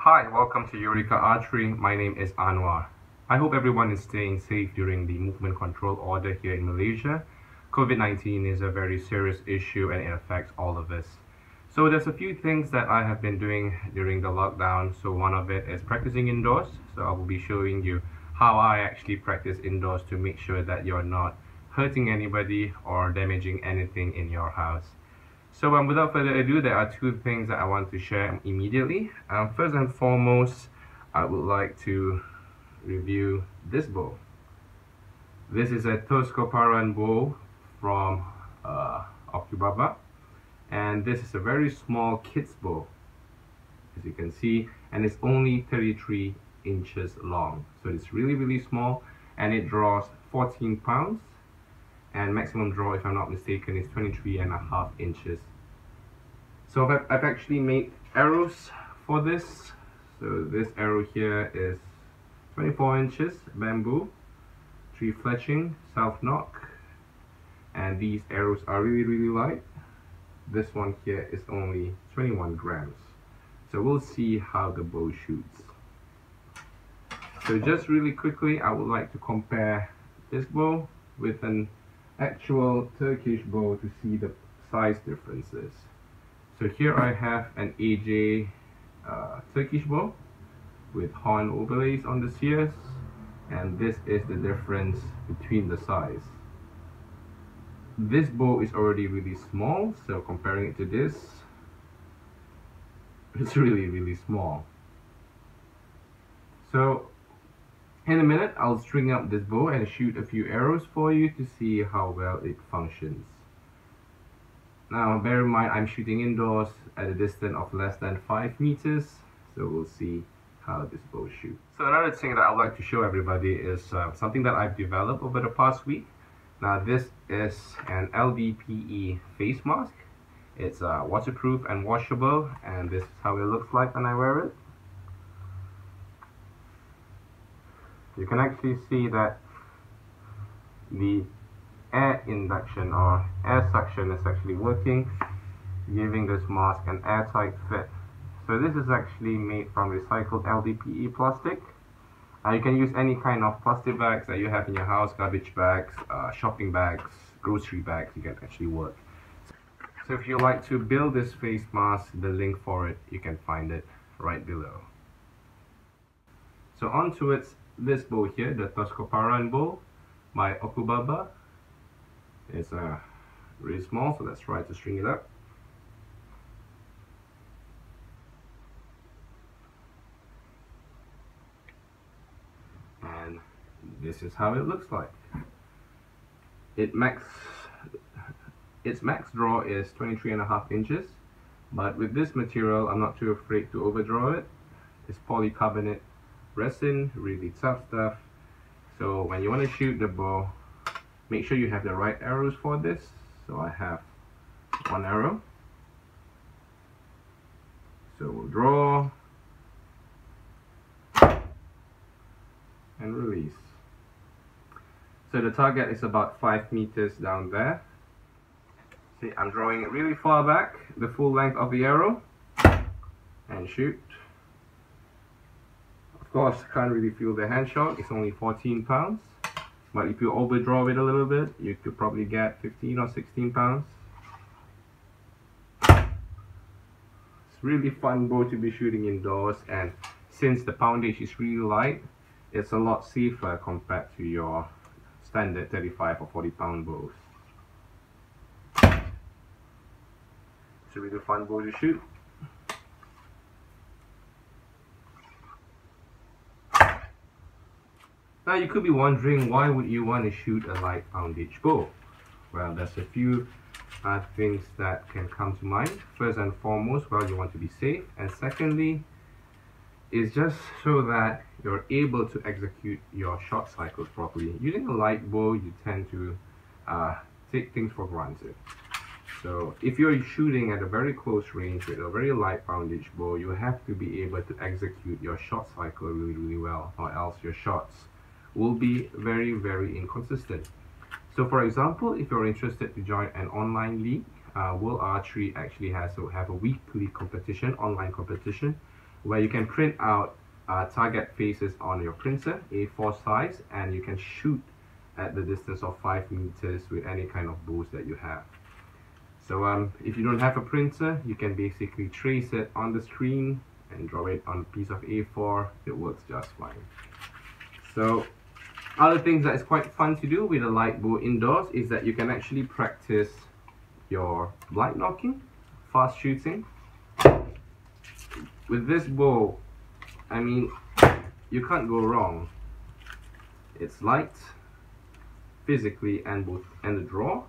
Hi, welcome to Eureka Archery. My name is Anwar. I hope everyone is staying safe during the movement control order here in Malaysia. COVID-19 is a very serious issue and it affects all of us. So there's a few things that I have been doing during the lockdown. So one of it is practicing indoors. So I will be showing you how I actually practice indoors to make sure that you're not hurting anybody or damaging anything in your house. So without further ado, there are two things that I want to share immediately. First and foremost, I would like to review this bow. This is a Tozkoparan bow from Ockubaba, and this is a very small kid's bow, as you can see, and it's only 33 inches long. So it's really small, and it draws 14 pounds. And maximum draw, if I'm not mistaken, is 23.5 inches. So I've actually made arrows for this. So this arrow here is 24 inches bamboo, 3 fletching, self knock, and these arrows are really light. This one here is only 21 grams. So we'll see how the bow shoots. So just really quickly, I would like to compare this bow with an actual Turkish bow to see the size differences. So here I have an AJ Turkish bow with horn overlays on the sears, and this is the difference between the size. This bow is already really small, so comparing it to this, it's really small. So in a minute, I'll string up this bow and shoot a few arrows for you to see how well it functions. Now, bear in mind, I'm shooting indoors at a distance of less than 5 meters, so we'll see how this bow shoots. So another thing that I'd like to show everybody is something that I've developed over the past week. Now, this is an LDPE face mask. It's waterproof and washable, and this is how it looks like when I wear it. You can actually see that the air induction or air suction is actually working, giving this mask an airtight fit. So this is actually made from recycled LDPE plastic. You can use any kind of plastic bags that you have in your house, garbage bags, shopping bags, grocery bags, you can actually work. So if you like to build this face mask, the link for it, you can find it right below. So onto this bow here, the Tozkoparan bow by Ockubaba. It's really small, so let's try to string it up. And this is how it looks like. Its max draw is 23.5 inches, but with this material, I'm not too afraid to overdraw it. It's polycarbonate resin, really tough stuff. So when you want to shoot the bow, make sure you have the right arrows for this. So I have one arrow. So we'll draw and release. So the target is about 5 meters down there. See, I'm drawing it really far back, the full length of the arrow, and shoot. Of course, can't really feel the hand shock. It's only 14 pounds. But if you overdraw it a little bit, you could probably get 15 or 16 pounds. It's really fun bow to be shooting indoors, and since the poundage is really light, it's a lot safer compared to your standard 35 or 40 pound bows. It's a really fun bow to shoot. Now you could be wondering, why would you want to shoot a light poundage bow? Well, there's a few things that can come to mind. First and foremost, well, you want to be safe, and secondly, is just so that you're able to execute your shot cycles properly. Using a light bow, you tend to take things for granted. So if you're shooting at a very close range with a very light poundage bow, you have to be able to execute your shot cycle really well, or else your shots will be very inconsistent. So for example, if you're interested to join an online league, World Archery actually have a weekly competition, online competition, where you can print out target faces on your printer, A4 size, and you can shoot at the distance of 5 meters with any kind of bows that you have. So if you don't have a printer, you can basically trace it on the screen and draw it on a piece of A4. It works just fine. So other things that is quite fun to do with a light bow indoors is that you can actually practice your blind knocking, fast shooting. With this bow, I mean, you can't go wrong. It's light physically and the draw,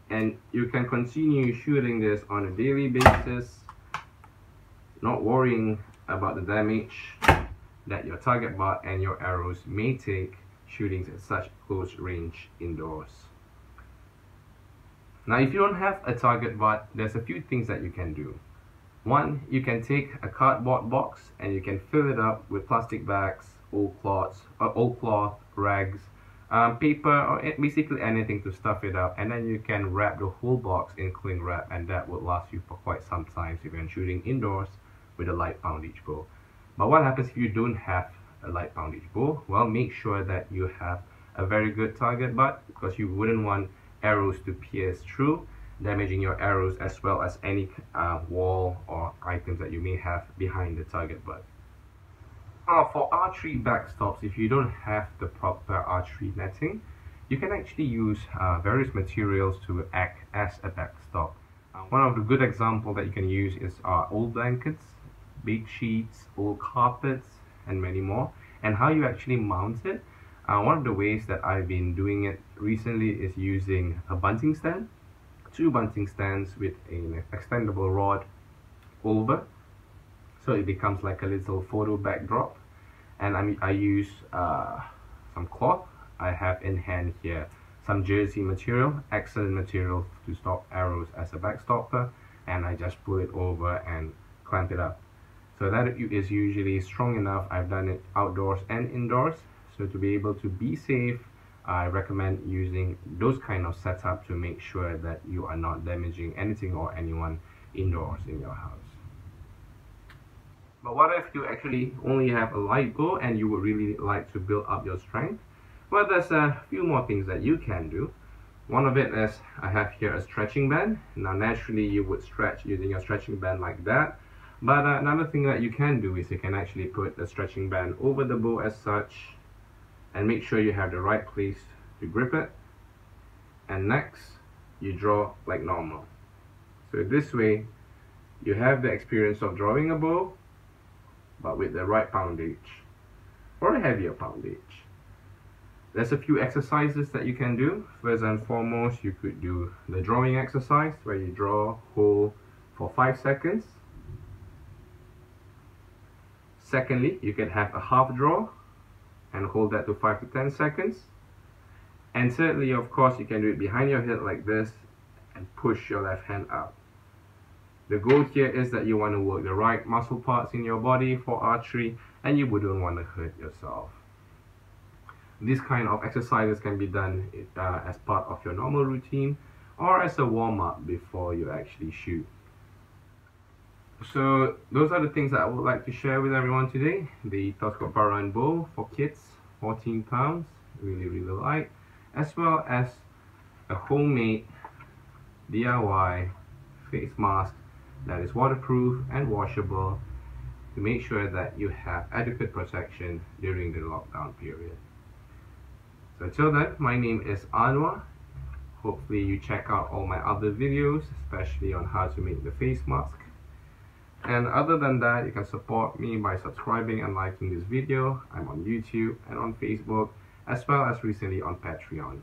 and you can continue shooting this on a daily basis, not worrying about the damage that your target butt and your arrows may take shooting at such close range indoors. Now, if you don't have a target butt, there's a few things that you can do. One, you can take a cardboard box and you can fill it up with plastic bags, old cloth, rags, paper, or basically anything to stuff it up, and then you can wrap the whole box in cling wrap, and that would last you for quite some time if you're shooting indoors with a light poundage bow. But what happens if you don't have a light poundage bow? Well, make sure that you have a very good target butt, because you wouldn't want arrows to pierce through, damaging your arrows as well as any wall or items that you may have behind the target butt. For archery backstops, if you don't have the proper archery netting, you can actually use various materials to act as a backstop. One of the good examples that you can use is old blankets, bed sheets, old carpets, and many more. And how you actually mount it, one of the ways that I've been doing it recently is using a bunting stand, 2 bunting stands with an extendable rod over, so it becomes like a little photo backdrop. And I use some cloth. I have in hand here some jersey material, excellent material to stop arrows as a backstopper, and I just pull it over and clamp it up. So that is usually strong enough. I've done it outdoors and indoors. So to be able to be safe, I recommend using those kind of setup to make sure that you are not damaging anything or anyone indoors in your house. But what if you actually only have a light bow and you would really like to build up your strength? Well, there's a few more things that you can do. One of it is I have here a stretching band. Now naturally you would stretch using your stretching band like that. But another thing that you can do is you can actually put the stretching band over the bow as such, and make sure you have the right place to grip it. And next, you draw like normal. So this way, you have the experience of drawing a bow, but with the right poundage, or a heavier poundage. There's a few exercises that you can do. First and foremost, you could do the drawing exercise, where you draw, hold for 5 seconds. Secondly, you can have a half draw and hold that to 5 to 10 seconds. And thirdly, of course, you can do it behind your head like this and push your left hand up. The goal here is that you want to work the right muscle parts in your body for archery, and you wouldn't want to hurt yourself. These kind of exercises can be done as part of your normal routine or as a warm-up before you actually shoot. So those are the things that I would like to share with everyone today. The Tozkoparan bow for kids, 14 pounds, really light, as well as a homemade DIY face mask that is waterproof and washable to make sure that you have adequate protection during the lockdown period. So until then, my name is Anwar. Hopefully you check out all my other videos, especially on how to make the face mask. And other than that, you can support me by subscribing and liking this video. I'm on YouTube and on Facebook, as well as recently on Patreon.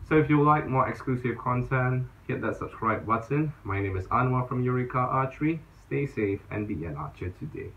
So if you like more exclusive content, hit that subscribe button. My name is Anwar from Eureka Archery. Stay safe and be an archer today.